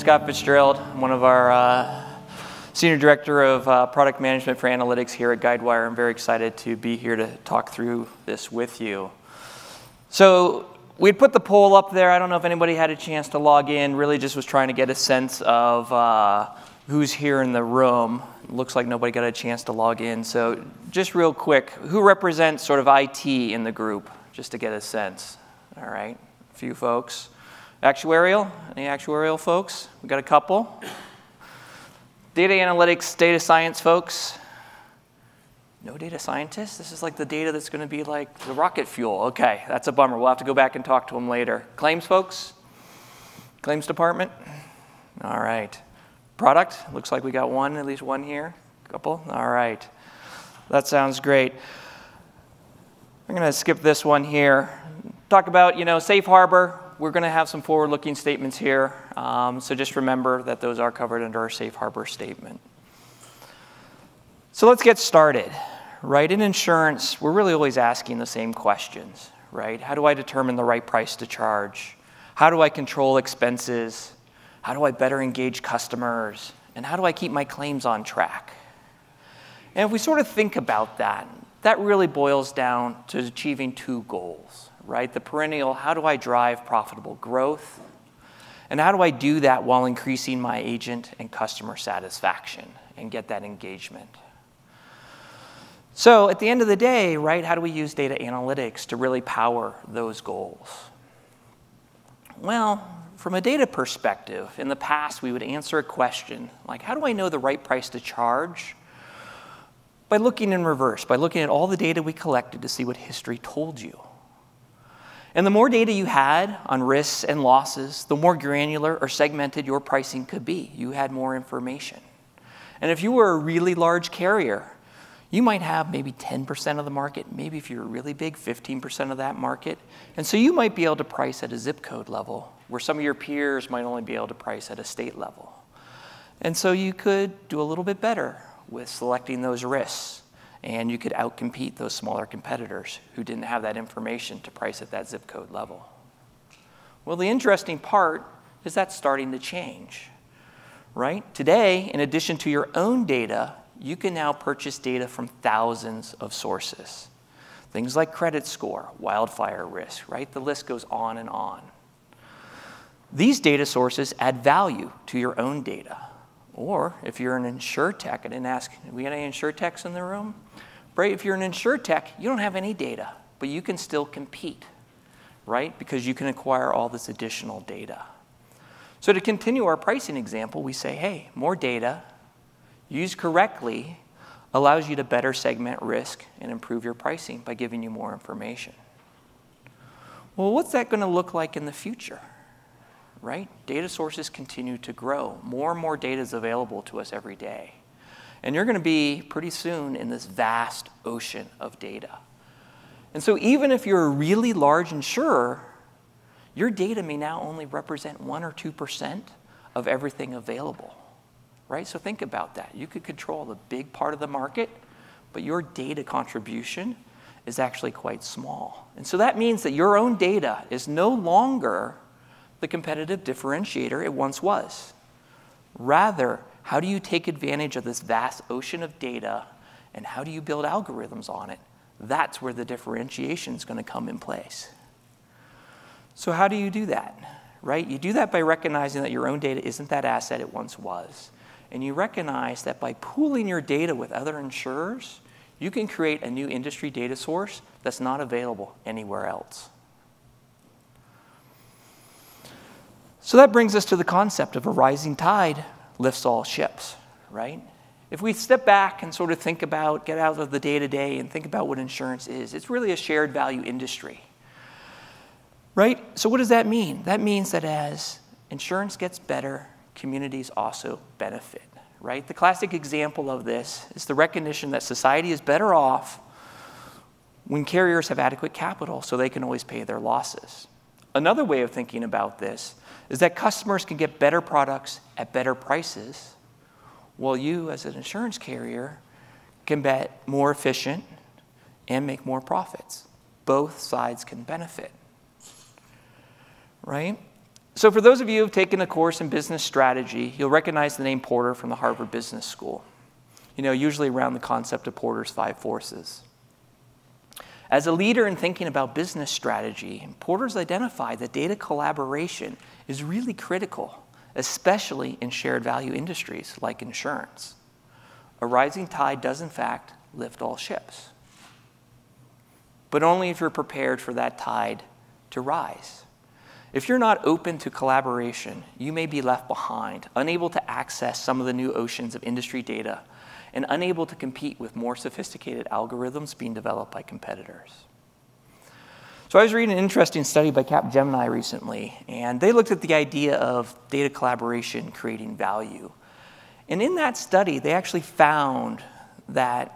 Scott Fitzgerald. I'm one of our Senior Director of Product Management for Analytics here at Guidewire. I'm very excited to be here to talk through this with you. So we'd put the poll up there. I don't know if anybody had a chance to log in. Really just was trying to get a sense of who's here in the room. It looks like nobody got a chance to log in. So just real quick, who represents sort of IT in the group, just to get a sense? All right, a few folks. Actuarial, any actuarial folks? We got a couple. Data analytics, data science folks? No data scientists? This is like the data that's going to be like the rocket fuel. Okay, that's a bummer. We'll have to go back and talk to them later. Claims folks? Claims department? All right. Product? Looks like we got one, at least one here. Couple? All right. That sounds great. I'm going to skip this one here. Talk about, safe harbor. We're going to have some forward-looking statements here, so just remember that those are covered under our safe harbor statement. So let's get started, right? In insurance, we're really always asking the same questions, right? How do I determine the right price to charge? How do I control expenses? How do I better engage customers? And how do I keep my claims on track? And if we sort of think about that, that really boils down to achieving two goals. Right? The perennial, how do I drive profitable growth? And how do I do that while increasing my agent and customer satisfaction and get that engagement? So at the end of the day, right, how do we use data analytics to really power those goals? Well, from a data perspective, in the past we would answer a question like, how do I know the right price to charge? By looking in reverse, by looking at all the data we collected to see what history told you. And the more data you had on risks and losses, the more granular or segmented your pricing could be. You had more information. And if you were a really large carrier, you might have maybe 10% of the market, maybe if you're really big, 15% of that market. And so you might be able to price at a zip code level, where some of your peers might only be able to price at a state level. And so you could do a little bit better with selecting those risks. And you could outcompete those smaller competitors who didn't have that information to price at that zip code level. Well, the interesting part is that's starting to change, right? Today, in addition to your own data, you can now purchase data from thousands of sources. Things like credit score, wildfire risk, right? The list goes on and on. These data sources add value to your own data. Or if you're an insurtech, I didn't ask, do we got any insurtechs in the room? Right, if you're an insurtech, you don't have any data, but you can still compete, right? Because you can acquire all this additional data. So to continue our pricing example, we say, hey, more data, used correctly, allows you to better segment risk and improve your pricing by giving you more information. Well, what's that going to look like in the future? Right? Data sources continue to grow. More and more data is available to us every day. And you're going to be pretty soon in this vast ocean of data. And so even if you're a really large insurer, your data may now only represent 1 or 2% of everything available. Right? So think about that. You could control the big part of the market, but your data contribution is actually quite small. And so that means that your own data is no longer the competitive differentiator it once was. Rather, how do you take advantage of this vast ocean of data and how do you build algorithms on it? That's where the differentiation is going to come in place. So how do you do that? Right? You do that by recognizing that your own data isn't that asset it once was. And you recognize that by pooling your data with other insurers, you can create a new industry data source that's not available anywhere else. So that brings us to the concept of a rising tide lifts all ships, right? If we step back and sort of think about, get out of the day-to-day and think about what insurance is, it's really a shared value industry, right? So what does that mean? That means that as insurance gets better, communities also benefit, right? The classic example of this is the recognition that society is better off when carriers have adequate capital so they can always pay their losses. Another way of thinking about this is that customers can get better products at better prices, while you, as an insurance carrier, can be more efficient and make more profits. Both sides can benefit, right? So for those of you who have taken a course in business strategy, you'll recognize the name Porter from the Harvard Business School, usually around the concept of Porter's 5 forces. As a leader in thinking about business strategy, Porter's identified that data collaboration is really critical, especially in shared value industries like insurance. A rising tide does, in fact, lift all ships. But only if you're prepared for that tide to rise. If you're not open to collaboration, you may be left behind, unable to access some of the new oceans of industry data, and unable to compete with more sophisticated algorithms being developed by competitors. So I was reading an interesting study by Capgemini recently, and they looked at the idea of data collaboration creating value. And in that study, they actually found that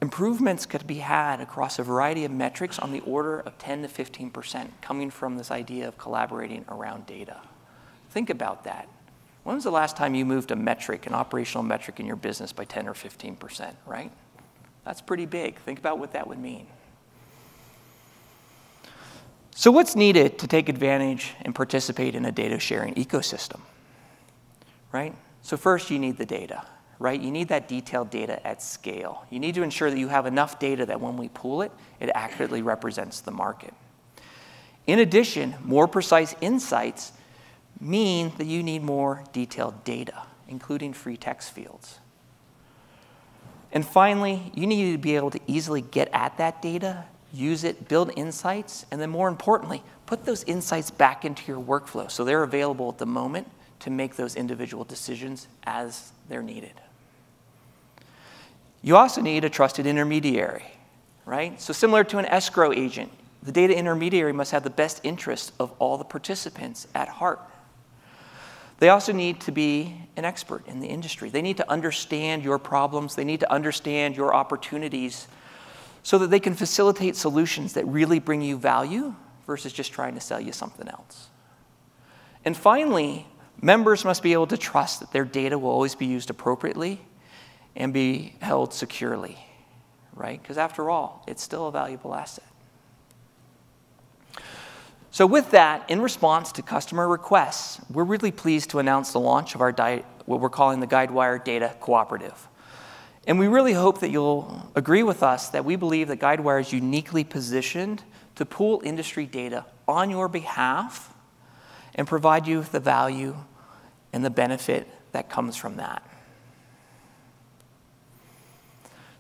improvements could be had across a variety of metrics on the order of 10 to 15% coming from this idea of collaborating around data. Think about that. When was the last time you moved a metric, an operational metric in your business by 10 or 15%, right? That's pretty big. Think about what that would mean. So what's needed to take advantage and participate in a data sharing ecosystem, right? So first, you need the data, right? You need that detailed data at scale. You need to ensure that you have enough data that when we pool it, it accurately represents the market. In addition, more precise insights mean that you need more detailed data, including free text fields. And finally, you need to be able to easily get at that data, use it, build insights, and then more importantly, put those insights back into your workflow so they're available at the moment to make those individual decisions as they're needed. You also need a trusted intermediary, right? So similar to an escrow agent, the data intermediary must have the best interest of all the participants at heart. They also need to be an expert in the industry. They need to understand your problems. They need to understand your opportunities so that they can facilitate solutions that really bring you value versus just trying to sell you something else. And finally, members must be able to trust that their data will always be used appropriately and be held securely, right? Because after all, it's still a valuable asset. So with that, in response to customer requests, we're really pleased to announce the launch of our what we're calling the Guidewire Data Cooperative. And we really hope that you'll agree with us that we believe that Guidewire is uniquely positioned to pool industry data on your behalf and provide you with the value and the benefit that comes from that.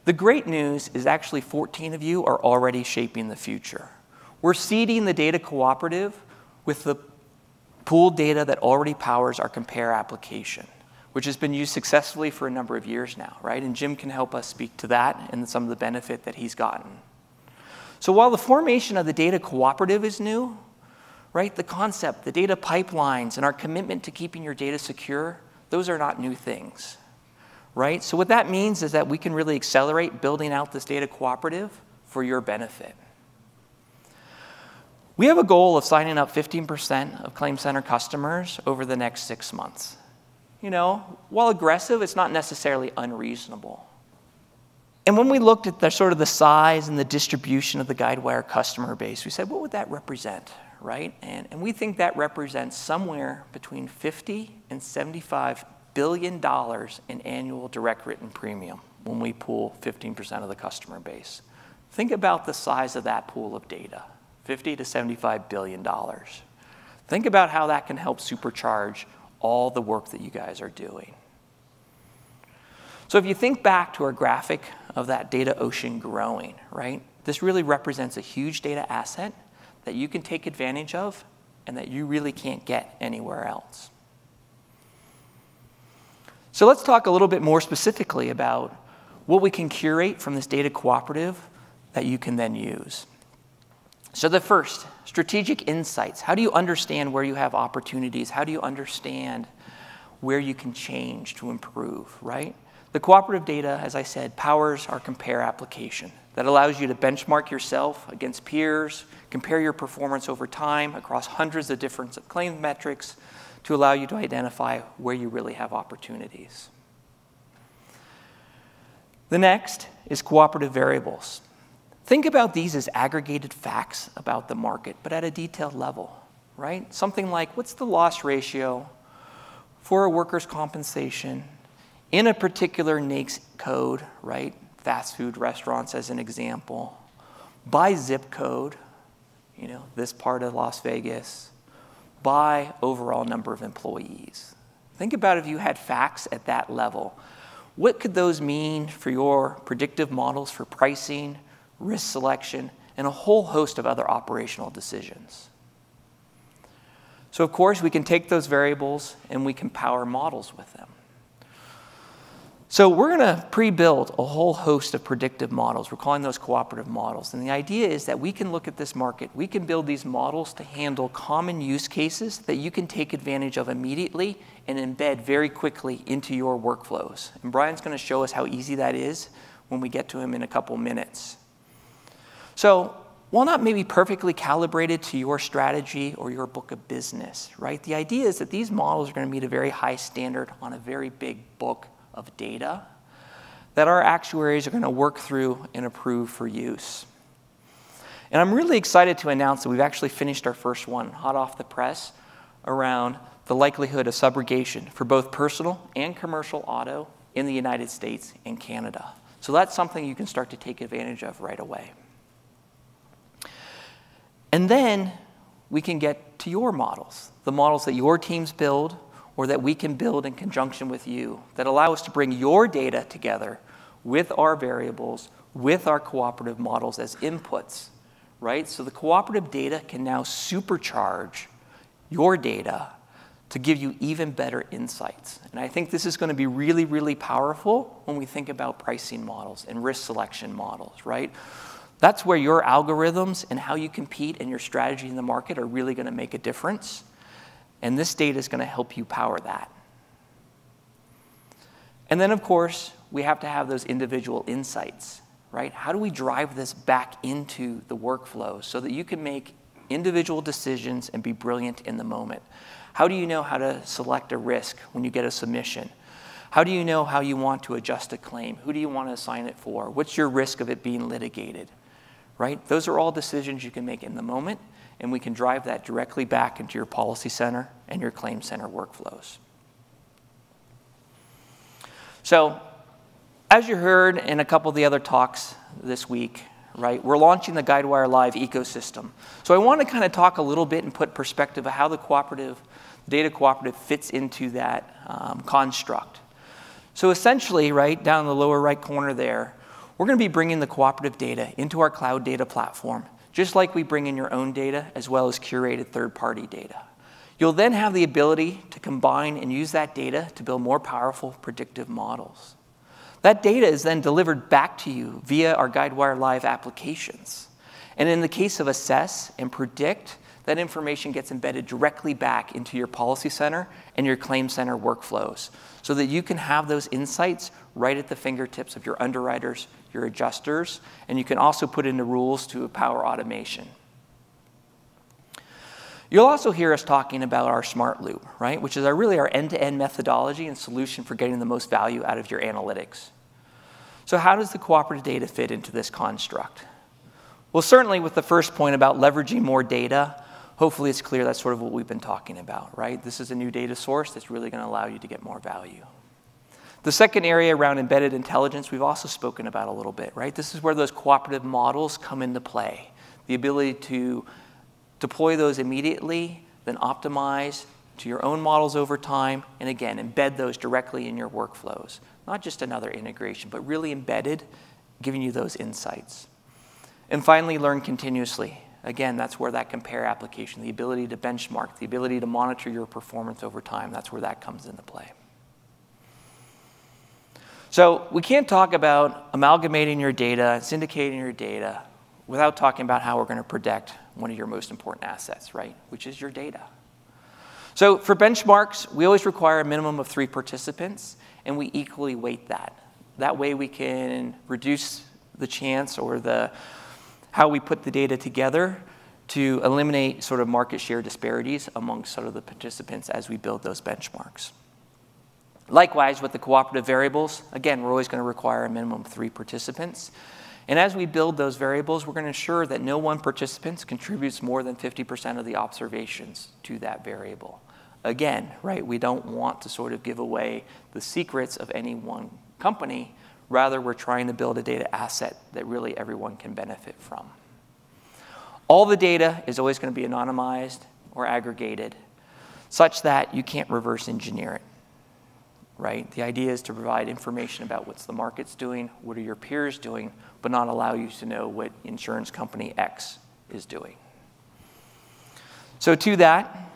The great news is actually 14 of you are already shaping the future. We're seeding the data cooperative with the pooled data that already powers our Compare application, which has been used successfully for a number of years now, right? And Jim can help us speak to that and some of the benefit that he's gotten. So while the formation of the data cooperative is new, right, the concept, the data pipelines, and our commitment to keeping your data secure, those are not new things, right? So what that means is that we can really accelerate building out this data cooperative for your benefit. We have a goal of signing up 15% of ClaimCenter customers over the next 6 months. While aggressive, it's not necessarily unreasonable. And when we looked at the size and the distribution of the Guidewire customer base, we said, what would that represent, right? And we think that represents somewhere between $50 and $75 billion in annual direct written premium when we pool 15% of the customer base. Think about the size of that pool of data. $50 to $75 billion. Think about how that can help supercharge all the work that you guys are doing. So if you think back to our graphic of that data ocean growing, right? This really represents a huge data asset that you can take advantage of and that you really can't get anywhere else. So let's talk a little bit more specifically about what we can curate from this data cooperative that you can then use. So the first, strategic insights. How do you understand where you have opportunities? How do you understand where you can change to improve, right? The cooperative data, as I said, powers our Compare application that allows you to benchmark yourself against peers, compare your performance over time across hundreds of different claim metrics to allow you to identify where you really have opportunities. The next is cooperative variables. Think about these as aggregated facts about the market, but at a detailed level. right? Something like, what's the loss ratio for a workers' compensation in a particular NAICS code, right? Fast food restaurants as an example, by zip code, this part of Las Vegas, by overall number of employees. Think about if you had facts at that level. What could those mean for your predictive models for pricing, risk selection, and a whole host of other operational decisions? So of course, we can take those variables and we can power models with them. So we're going to pre-build a whole host of predictive models. We're calling those cooperative models. And the idea is that we can look at this market. We can build these models to handle common use cases that you can take advantage of immediately and embed very quickly into your workflows. And Brian's going to show us how easy that is when we get to him in a couple minutes. So while not maybe perfectly calibrated to your strategy or your book of business, right? The idea is that these models are going to meet a very high standard on a very big book of data that our actuaries are going to work through and approve for use. And I'm really excited to announce that we've actually finished our first one, hot off the press, around the likelihood of subrogation for both personal and commercial auto in the United States and Canada. So that's something you can start to take advantage of right away. And then we can get to your models, the models that your teams build or that we can build in conjunction with you that allow us to bring your data together with our variables, with our cooperative models as inputs, right? So the cooperative data can now supercharge your data to give you even better insights. And I think this is going to be really, really powerful when we think about pricing models and risk selection models, right? That's where your algorithms and how you compete and your strategy in the market are really going to make a difference. And this data is going to help you power that. And then, of course, we have to have those individual insights, right? How do we drive this back into the workflow so that you can make individual decisions and be brilliant in the moment? How do you know how to select a risk when you get a submission? How do you know how you want to adjust a claim? Who do you want to assign it for? What's your risk of it being litigated? Right? Those are all decisions you can make in the moment, and we can drive that directly back into your policy center and your claim center workflows. So, as you heard in a couple of the other talks this week, right, we're launching the Guidewire Live ecosystem. So I want to kind of talk a little bit and put perspective of how the data cooperative fits into that construct. So essentially, right, down in the lower right corner there, we're going to be bringing the cooperative data into our cloud data platform, just like we bring in your own data as well as curated third-party data. You'll then have the ability to combine and use that data to build more powerful predictive models. That data is then delivered back to you via our Guidewire Live applications. And in the case of assess and predict, that information gets embedded directly back into your policy center and your claim center workflows so that you can have those insights right at the fingertips of your underwriters, your adjusters, and you can also put in the rules to power automation. You'll also hear us talking about our smart loop, right, which is really our end-to-end methodology and solution for getting the most value out of your analytics. So how does the cooperative data fit into this construct? Well, certainly with the first point about leveraging more data, hopefully it's clear that's sort of what we've been talking about, right? This is a new data source that's really going to allow you to get more value. The second area around embedded intelligence we've also spoken about a little bit, right? This is where those cooperative models come into play. The ability to deploy those immediately, then optimize to your own models over time, and again, embed those directly in your workflows. Not just another integration, but really embedded, giving you those insights. And finally, learn continuously. Again, that's where that compare application, the ability to benchmark, the ability to monitor your performance over time, that's where that comes into play. So we can't talk about amalgamating your data, syndicating your data, without talking about how we're going to protect one of your most important assets, right, which is your data. So for benchmarks, we always require a minimum of 3 participants, and we equally weight that. That way we can reduce the chance or how we put the data together to eliminate sort of market share disparities amongst sort of the participants as we build those benchmarks. Likewise, with the cooperative variables, again, we're always going to require a minimum of 3 participants. And as we build those variables, we're going to ensure that no one participant contributes more than 50% of the observations to that variable. Again, right, we don't want to sort of give away the secrets of any one company. Rather, we're trying to build a data asset that really everyone can benefit from. All the data is always going to be anonymized or aggregated, such that you can't reverse engineer it. Right? The idea is to provide information about what's the market's doing, what are your peers doing, but not allow you to know what insurance company X is doing. So to that,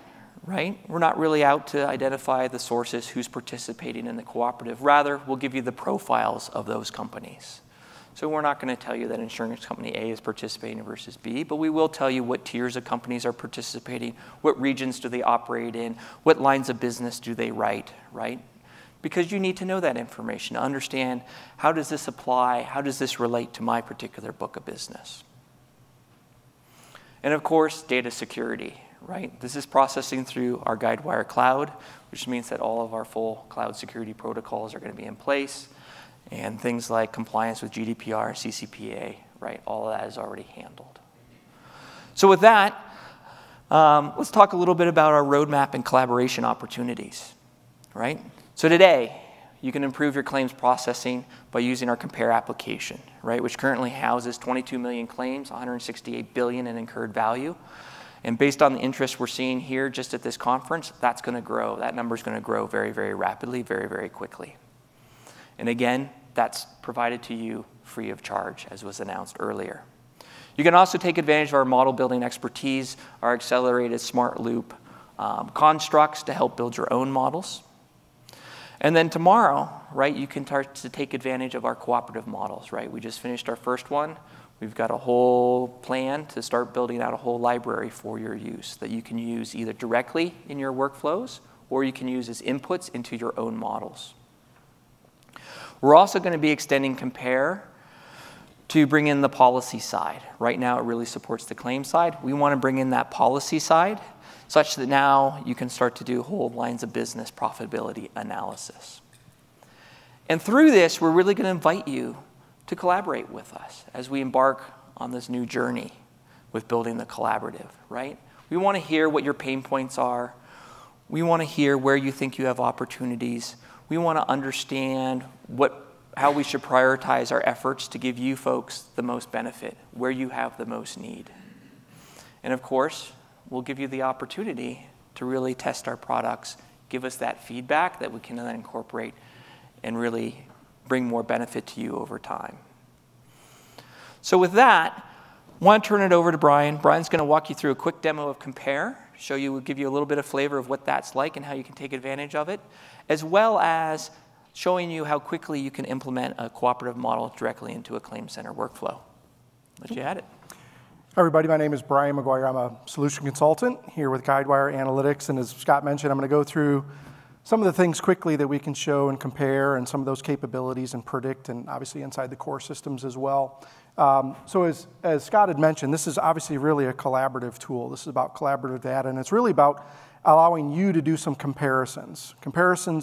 right, we're not really out to identify the sources, who's participating in the cooperative. Rather, we'll give you the profiles of those companies. So we're not going to tell you that insurance company A is participating versus B, but we will tell you what tiers of companies are participating, what regions do they operate in, what lines of business do they write, right? Because you need to know that information to understand, how does this apply, how does this relate to my particular book of business? And of course, data security, right? This is processing through our Guidewire cloud, which means that all of our full cloud security protocols are going to be in place, and things like compliance with GDPR, CCPA, right? All of that is already handled. So with that, let's talk a little bit about our roadmap and collaboration opportunities, right? So today, you can improve your claims processing by using our Compare application, right, which currently houses 22 million claims, 168 billion in incurred value. And based on the interest we're seeing here just at this conference, that's going to grow. That number is going to grow very, very rapidly, very, very quickly. And again, that's provided to you free of charge, as was announced earlier. You can also take advantage of our model building expertise, our accelerated smart loop constructs to help build your own models. And then tomorrow, right, you can start to take advantage of our cooperative models, right? We just finished our first one. We've got a whole plan to start building out a whole library for your use that you can use either directly in your workflows or you can use as inputs into your own models. We're also going to be extending Compare to bring in the policy side. Right now, it really supports the claim side. We want to bring in that policy side, such that now you can start to do whole lines of business profitability analysis. And through this, we're really going to invite you to collaborate with us as we embark on this new journey with building the collaborative, right? We want to hear what your pain points are. We want to hear where you think you have opportunities. We want to understand how we should prioritize our efforts to give you folks the most benefit, where you have the most need. And of course, we'll give you the opportunity to really test our products, give us that feedback that we can then incorporate and really bring more benefit to you over time. So with that, I want to turn it over to Brian. Brian's going to walk you through a quick demo of Compare, give you a little bit of flavor of what that's like and how you can take advantage of it, as well as showing you how quickly you can implement a cooperative model directly into a claim center workflow. Let you at it. Hi everybody, my name is Brian McGuire. I'm a solution consultant here with Guidewire Analytics, and as Scott mentioned, I'm going to go through some of the things quickly that we can show and compare and some of those capabilities and predict, and obviously inside the core systems as well. So as Scott had mentioned, this is obviously really a collaborative tool. This is about collaborative data, and it's really about allowing you to do some comparisons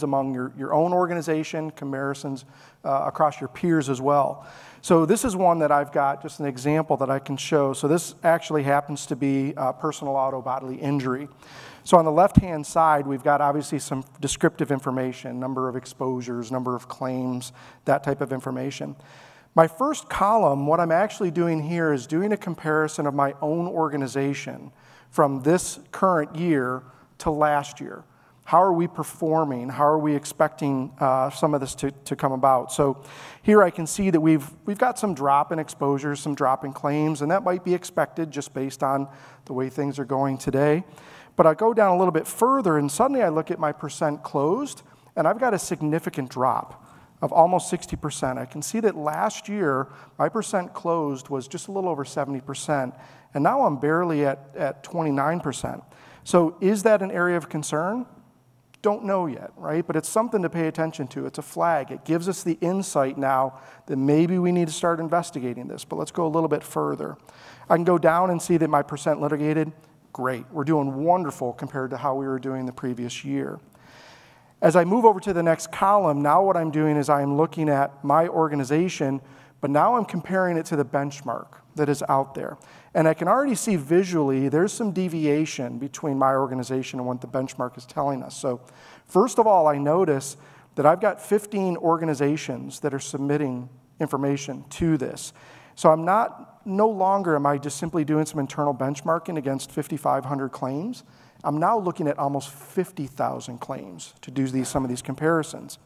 among your own organization, comparisons across your peers as well. So this is one that I've got, just an example that I can show. So this actually happens to be personal auto bodily injury. So on the left-hand side, we've got obviously some descriptive information, number of exposures, number of claims, that type of information. My first column, what I'm actually doing here is doing a comparison of my own organization from this current year to last year. How are we performing? How are we expecting some of this to come about? So here I can see that we've got some drop in exposures, some drop in claims, and that might be expected just based on the way things are going today. But I go down a little bit further, and suddenly I look at my percent closed, and I've got a significant drop of almost 60%. I can see that last year, my percent closed was just a little over 70%, and now I'm barely at 29%. So is that an area of concern? Don't know yet, right? But it's something to pay attention to. It's a flag. It gives us the insight now that maybe we need to start investigating this. But let's go a little bit further. I can go down and see that my percent litigated, great. We're doing wonderful compared to how we were doing the previous year. As I move over to the next column, now what I'm doing is I'm looking at my organization but now I'm comparing it to the benchmark that is out there. And I can already see visually there's some deviation between my organization and what the benchmark is telling us. So first of all, I notice that I've got 15 organizations that are submitting information to this. So no longer am I just simply doing some internal benchmarking against 5,500 claims. I'm now looking at almost 50,000 claims to do some of these comparisons.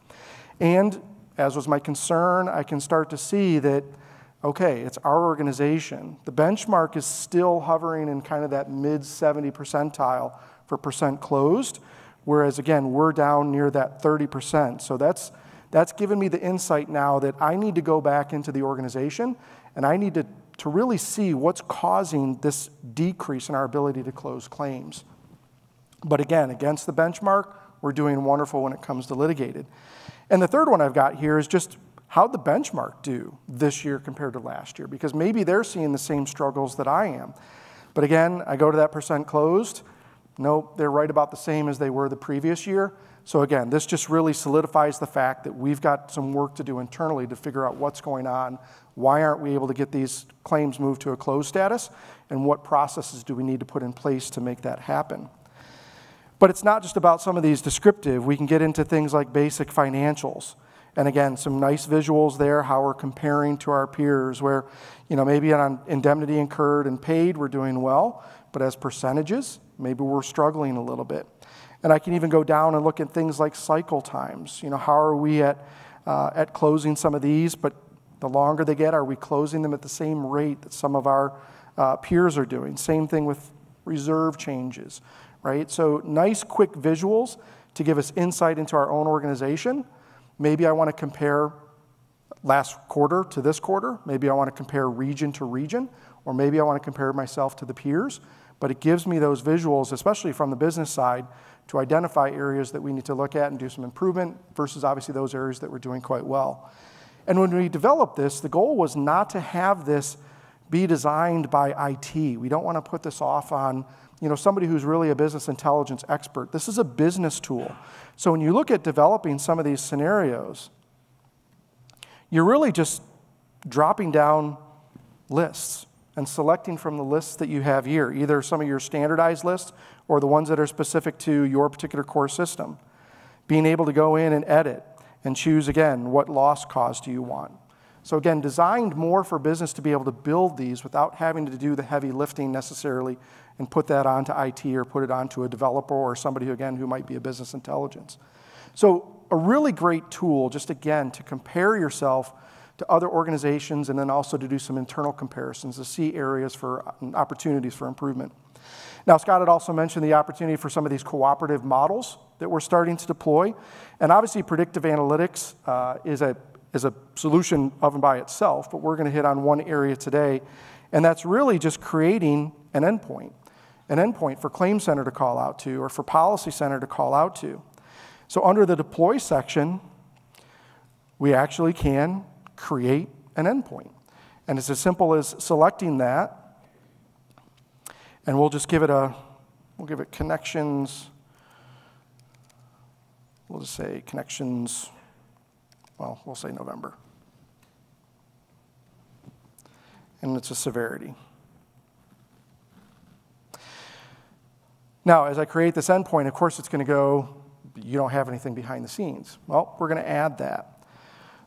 And as was my concern, I can start to see that, okay, it's our organization. The benchmark is still hovering in kind of that mid-70 percentile for percent closed, whereas again, we're down near that 30%. So that's given me the insight now that I need to go back into the organization and I need to really see what's causing this decrease in our ability to close claims. But again, against the benchmark, we're doing wonderful when it comes to litigated. And the third one I've got here is just how'd the benchmark do this year compared to last year? Because maybe they're seeing the same struggles that I am. But again, I go to that percent closed. Nope, they're right about the same as they were the previous year. So again, this just really solidifies the fact that we've got some work to do internally to figure out what's going on. Why aren't we able to get these claims moved to a closed status? And what processes do we need to put in place to make that happen? But it's not just about some of these descriptive. We can get into things like basic financials. And again, some nice visuals there, how we're comparing to our peers where, maybe on indemnity incurred and paid, we're doing well, but as percentages, maybe we're struggling a little bit. And I can even go down and look at things like cycle times. How are we at closing some of these, but the longer they get, are we closing them at the same rate that some of our peers are doing? Same thing with reserve changes, right? So nice quick visuals to give us insight into our own organization. Maybe I want to compare last quarter to this quarter. Maybe I want to compare region to region, or maybe I want to compare myself to the peers. But it gives me those visuals, especially from the business side, to identify areas that we need to look at and do some improvement versus obviously those areas that we're doing quite well. And when we developed this, the goal was not to have this be designed by IT. We don't want to put this off on somebody who's really a business intelligence expert. This is a business tool. So when you look at developing some of these scenarios, you're really just dropping down lists and selecting from the lists that you have here, either some of your standardized lists or the ones that are specific to your particular core system. Being able to go in and edit and choose, again, what loss cause do you want. So again, designed more for business to be able to build these without having to do the heavy lifting necessarily and put that onto IT or put it onto a developer or somebody, who might be a business intelligence. So a really great tool, just again, to compare yourself to other organizations and then also to do some internal comparisons to see areas for opportunities for improvement. Now, Scott had also mentioned the opportunity for some of these cooperative models that we're starting to deploy. And obviously, predictive analytics is a solution of and by itself, but we're going to hit on one area today, and that's really just creating an endpoint for Claim Center to call out to or for Policy Center to call out to. So under the deploy section, we actually can create an endpoint. And it's as simple as selecting that, and we'll just give it connections. We'll just say connections, well, we'll say November. And it's a severity. Now, as I create this endpoint, of course, it's going to go, you don't have anything behind the scenes. Well, we're going to add that.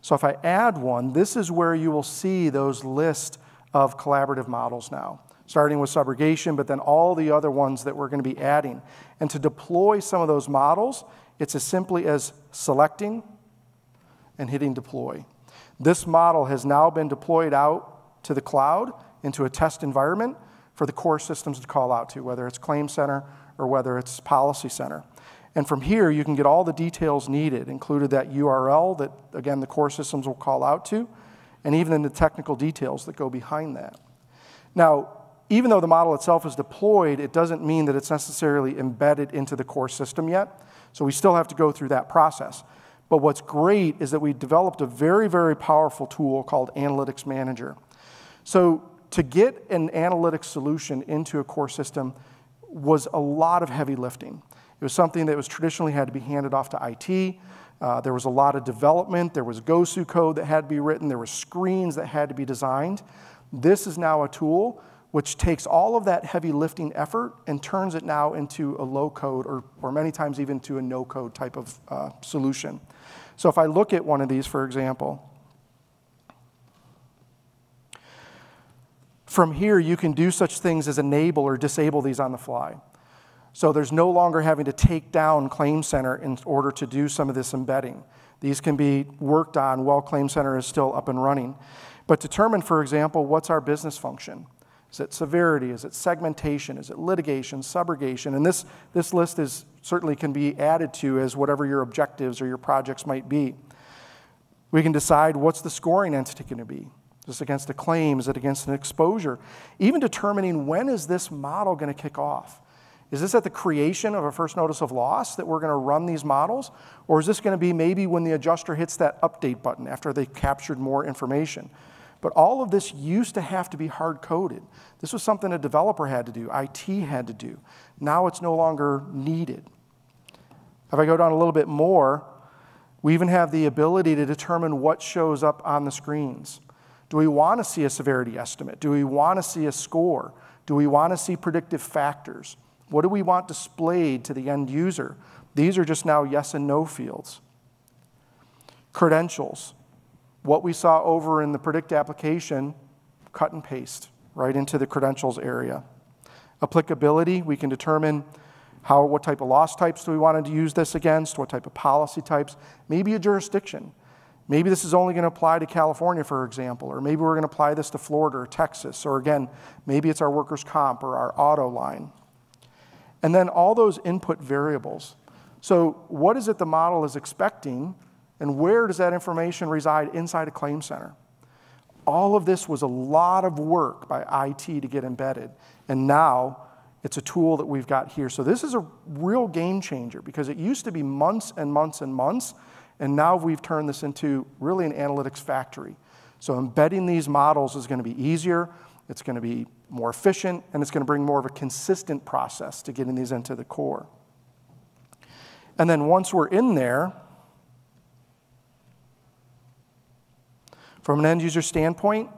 So if I add one, this is where you will see those list of collaborative models now, starting with subrogation, but then all the other ones that we're going to be adding. And to deploy some of those models, it's as simply as selecting and hitting deploy. This model has now been deployed out to the cloud into a test environment for the core systems to call out to, whether it's Claim Center or whether it's Policy Center. And from here, you can get all the details needed, included that URL that, again, the core systems will call out to, and even in the technical details that go behind that. Now, even though the model itself is deployed, it doesn't mean that it's necessarily embedded into the core system yet. So we still have to go through that process. But what's great is that we developed a very, very powerful tool called Analytics Manager. So to get an analytics solution into a core system was a lot of heavy lifting. It was something that was traditionally had to be handed off to IT. There was a lot of development. There was GOSU code that had to be written. There were screens that had to be designed. This is now a tool which takes all of that heavy lifting effort and turns it now into a low code or many times even to a no code type of solution. So if I look at one of these, for example, from here you can do such things as enable or disable these on the fly. So there's no longer having to take down Claim Center in order to do some of this embedding. These can be worked on while Claim Center is still up and running. But determine, for example, what's our business function? Is it severity? Is it segmentation? Is it litigation, subrogation? And this list is certainly can be added to as whatever your objectives or your projects might be. We can decide what's the scoring entity going to be. Is this against a claim? Is it against an exposure? Even determining when is this model going to kick off? Is this at the creation of a first notice of loss that we're going to run these models? Or is this going to be maybe when the adjuster hits that update button after they've captured more information? But all of this used to have to be hard-coded. This was something a developer had to do, IT had to do. Now it's no longer needed. If I go down a little bit more, we even have the ability to determine what shows up on the screens. Do we want to see a severity estimate? Do we want to see a score? Do we want to see predictive factors? What do we want displayed to the end user? These are just now yes and no fields. Credentials. What we saw over in the predict application, cut and paste right into the credentials area. Applicability, we can determine what type of loss types do we want to use this against, what type of policy types, maybe a jurisdiction. Maybe this is only going to apply to California, for example, or maybe we're going to apply this to Florida or Texas, or again, maybe it's our workers' comp or our auto line. And then all those input variables. So what is it the model is expecting, and where does that information reside inside a Claim Center? All of this was a lot of work by IT to get embedded, and now it's a tool that we've got here. So this is a real game changer because it used to be months and months and months, and now we've turned this into really an analytics factory. So embedding these models is going to be easier, it's going to be more efficient, and it's going to bring more of a consistent process to getting these into the core. And then once we're in there, from an end user standpoint,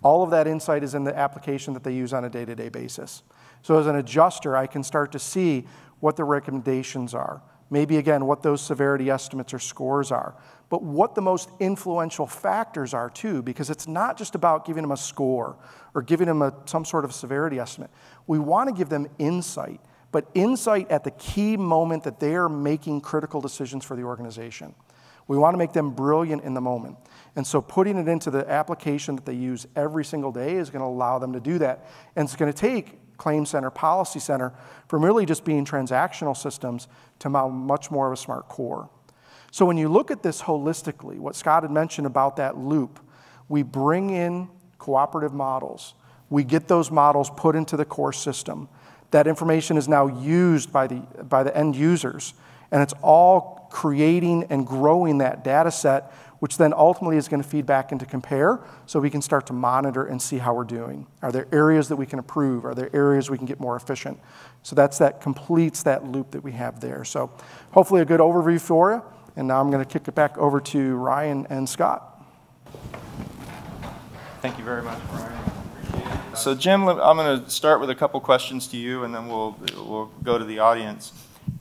all of that insight is in the application that they use on a day-to-day basis. So as an adjuster, I can start to see what the recommendations are. Maybe, again, what those severity estimates or scores are. But what the most influential factors are, too, because it's not just about giving them a score or giving them some sort of severity estimate. We want to give them insight, but insight at the key moment that they are making critical decisions for the organization. We want to make them brilliant in the moment. And so putting it into the application that they use every single day is going to allow them to do that. And it's going to take Claim Center, Policy Center, from really just being transactional systems to much more of a smart core. So when you look at this holistically, what Scott had mentioned about that loop, we bring in cooperative models. We get those models put into the core system. That information is now used by the end users, and it's all creating and growing that data set, which then ultimately is going to feed back into Compare so we can start to monitor and see how we're doing. Are there areas that we can improve? Are there areas we can get more efficient? So that completes that loop that we have there. So hopefully a good overview for you. And now I'm going to kick it back over to Ryan and Scott. Thank you very much, Brian. So Jim, I'm going to start with a couple questions to you, and then we'll go to the audience.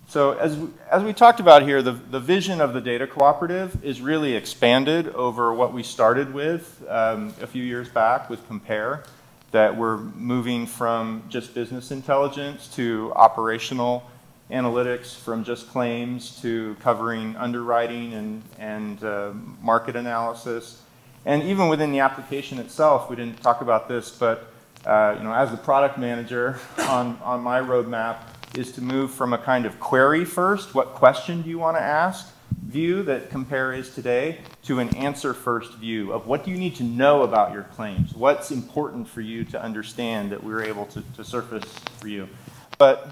So as we talked about here, the vision of the data cooperative is really expanded over what we started with a few years back with Compare, that we're moving from just business intelligence to operational analytics, from just claims to covering underwriting and market analysis. And even within the application itself, we didn't talk about this, but as the product manager on my roadmap, is to move from a kind of query first, what question do you want to ask, view that Compare is today, to an answer first view of what do you need to know about your claims, what's important for you to understand that we're able to surface for you. But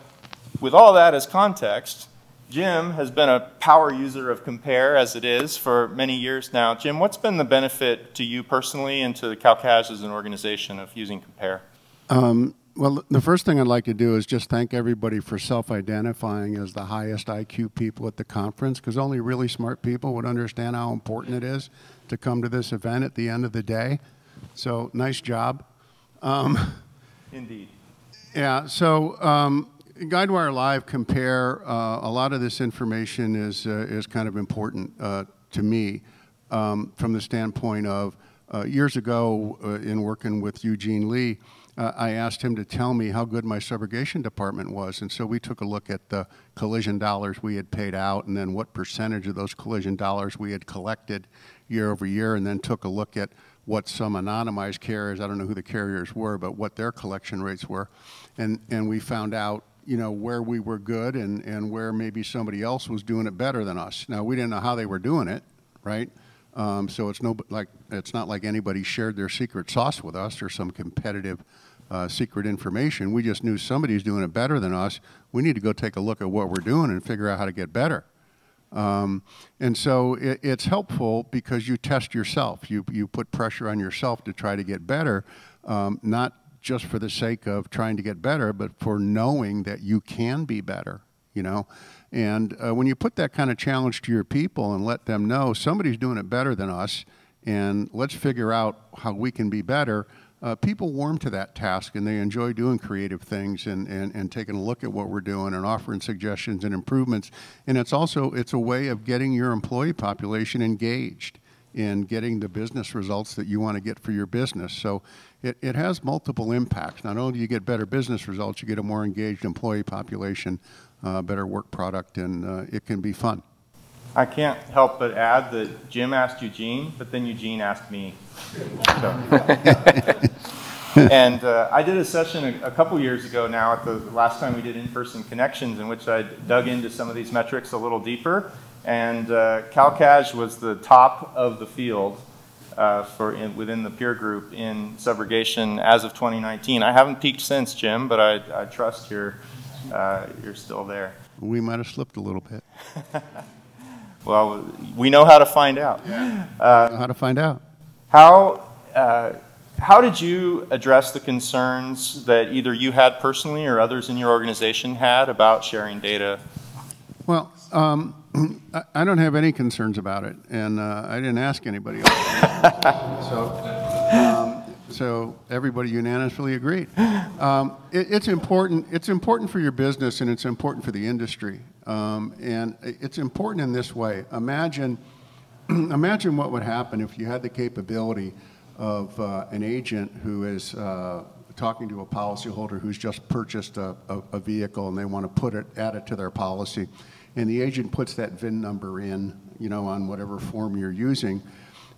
with all that as context, Jim has been a power user of Compare as it is for many years now. Jim, what's been the benefit to you personally and to the CalCAS as an organization of using Compare? Well, the first thing I'd like to do is just thank everybody for self-identifying as the highest IQ people at the conference, because only really smart people would understand how important it is to come to this event at the end of the day. So nice job. Indeed. Yeah, so Guidewire Live Compare, a lot of this information is kind of important to me from the standpoint of years ago in working with Eugene Lee, I asked him to tell me how good my subrogation department was, and so we took a look at the collision dollars we had paid out and then what percentage of those collision dollars we had collected year over year, and then took a look at what some anonymized carriers, I don't know who the carriers were, but what their collection rates were, and we found out, you know, where we were good and where maybe somebody else was doing it better than us. Now, we didn't know how they were doing it, right? So it's not like anybody shared their secret sauce with us or some competitive secret information. We just knew somebody's doing it better than us. We need to go take a look at what we're doing and figure out how to get better. And so it's helpful because you test yourself. You put pressure on yourself to try to get better, not just for the sake of trying to get better, but for knowing that you can be better, you know. And when you put that kind of challenge to your people and let them know somebody's doing it better than us, and let's figure out how we can be better, people warm to that task and they enjoy doing creative things and taking a look at what we're doing and offering suggestions and improvements. And it's a way of getting your employee population engaged in getting the business results that you want to get for your business. So it has multiple impacts. Not only do you get better business results, you get a more engaged employee population, better work product, and it can be fun. I can't help but add that Jim asked Eugene, but then Eugene asked me. So. And I did a session a couple years ago now, at the last time we did in-person connections, in which I dug into some of these metrics a little deeper. And CalCash was the top of the field within the peer group in subrogation as of 2019. I haven't peaked since, Jim, but I trust you're still there. We might have slipped a little bit. Well, we know how to find out. How to find out. How did you address the concerns that either you had personally or others in your organization had about sharing data? Well, I don't have any concerns about it, and I didn't ask anybody else. So everybody unanimously agreed. It's important. It's important for your business, and it's important for the industry. And it's important in this way. Imagine what would happen if you had the capability of an agent who is talking to a policyholder who's just purchased a vehicle and they want to add it to their policy, and the agent puts that VIN number in, you know, on whatever form you're using,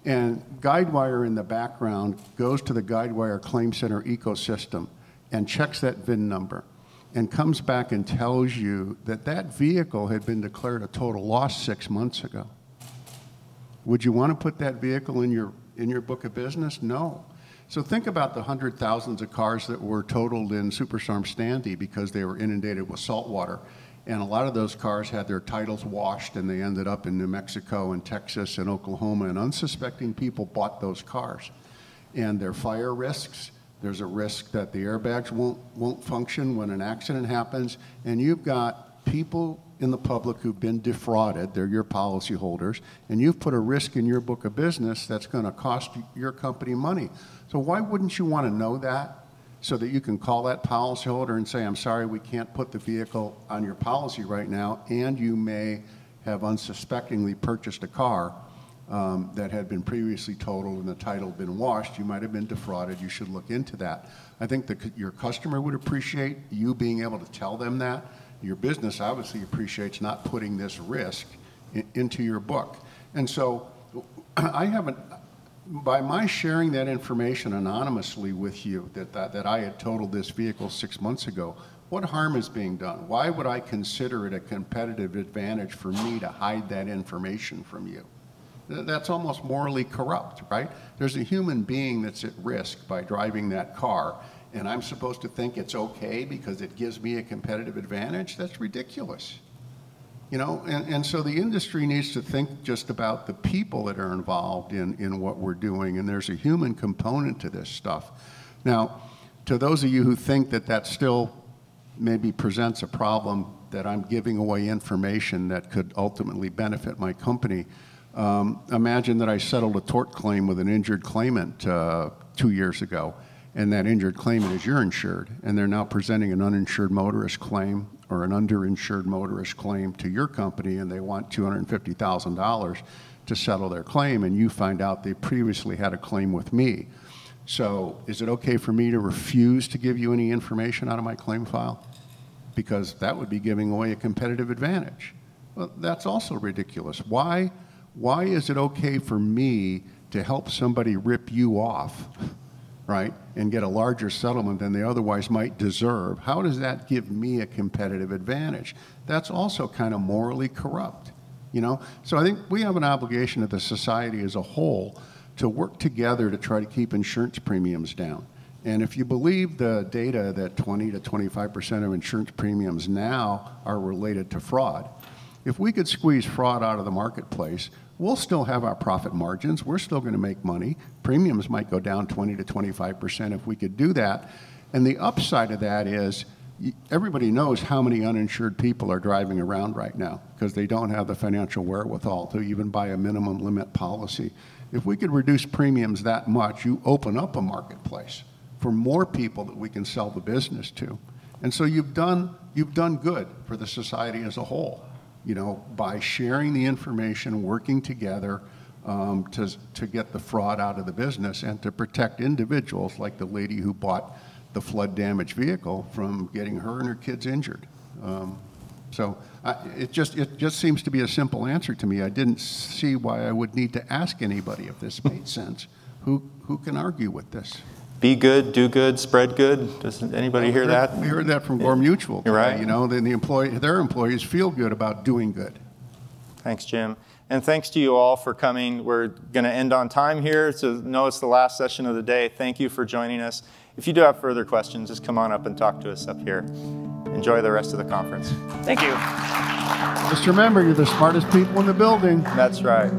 and Guidewire in the background goes to the Guidewire Claim Center ecosystem and checks that VIN number and comes back and tells you that that vehicle had been declared a total loss 6 months ago. Would you want to put that vehicle in your book of business? No. So think about the thousands of cars that were totaled in Superstorm Sandy because they were inundated with salt water. And a lot of those cars had their titles washed and they ended up in New Mexico and Texas and Oklahoma, and unsuspecting people bought those cars. And there are fire risks. There's a risk that the airbags won't function when an accident happens. And you've got people in the public who've been defrauded. They're your policyholders. And you've put a risk in your book of business that's going to cost your company money. So why wouldn't you want to know that, so that you can call that policyholder and say, I'm sorry, we can't put the vehicle on your policy right now, and you may have unsuspectingly purchased a car that had been previously totaled and the title been washed. You might have been defrauded. You should look into that. I think that your customer would appreciate you being able to tell them that. Your business obviously appreciates not putting this risk into your book. And so I haven't, by my sharing that information anonymously with you, that I had totaled this vehicle 6 months ago, what harm is being done? Why would I consider it a competitive advantage for me to hide that information from you? That's almost morally corrupt, right? There's a human being that's at risk by driving that car, and I'm supposed to think it's okay because it gives me a competitive advantage? That's ridiculous. You know, and so the industry needs to think just about the people that are involved in what we're doing, and there's a human component to this stuff. Now, to those of you who think that that still maybe presents a problem, that I'm giving away information that could ultimately benefit my company, imagine that I settled a tort claim with an injured claimant 2 years ago, and that injured claimant is your insured, and they're now presenting an uninsured motorist claim or an underinsured motorist claim to your company, and they want $250,000 to settle their claim, and you find out they previously had a claim with me. So is it okay for me to refuse to give you any information out of my claim file? Because that would be giving away a competitive advantage. Well, that's also ridiculous. Why is it okay for me to help somebody rip you off, right, and get a larger settlement than they otherwise might deserve? How does that give me a competitive advantage? That's also kind of morally corrupt, you know? So I think we have an obligation of the society as a whole to work together to try to keep insurance premiums down. And if you believe the data that 20 to 25% of insurance premiums now are related to fraud, if we could squeeze fraud out of the marketplace, we'll still have our profit margins. We're still going to make money. Premiums might go down 20 to 25% if we could do that. And the upside of that is everybody knows how many uninsured people are driving around right now because they don't have the financial wherewithal to even buy a minimum limit policy. If we could reduce premiums that much, you open up a marketplace for more people that we can sell the business to. And so you've done good for the society as a whole, you know, by sharing the information, working together to get the fraud out of the business and to protect individuals like the lady who bought the flood damaged vehicle from getting her and her kids injured. It just seems to be a simple answer to me. I didn't see why I would need to ask anybody if this made sense. Who can argue with this? Be good, do good, spread good. Does anybody hear that? We heard that from Gore Mutual. You're right. You know, then their employees feel good about doing good. Thanks, Jim. And thanks to you all for coming. We're going to end on time here. So know it's the last session of the day. Thank you for joining us. If you do have further questions, just come on up and talk to us up here. Enjoy the rest of the conference. Thank you. Just remember, you're the smartest people in the building. That's right.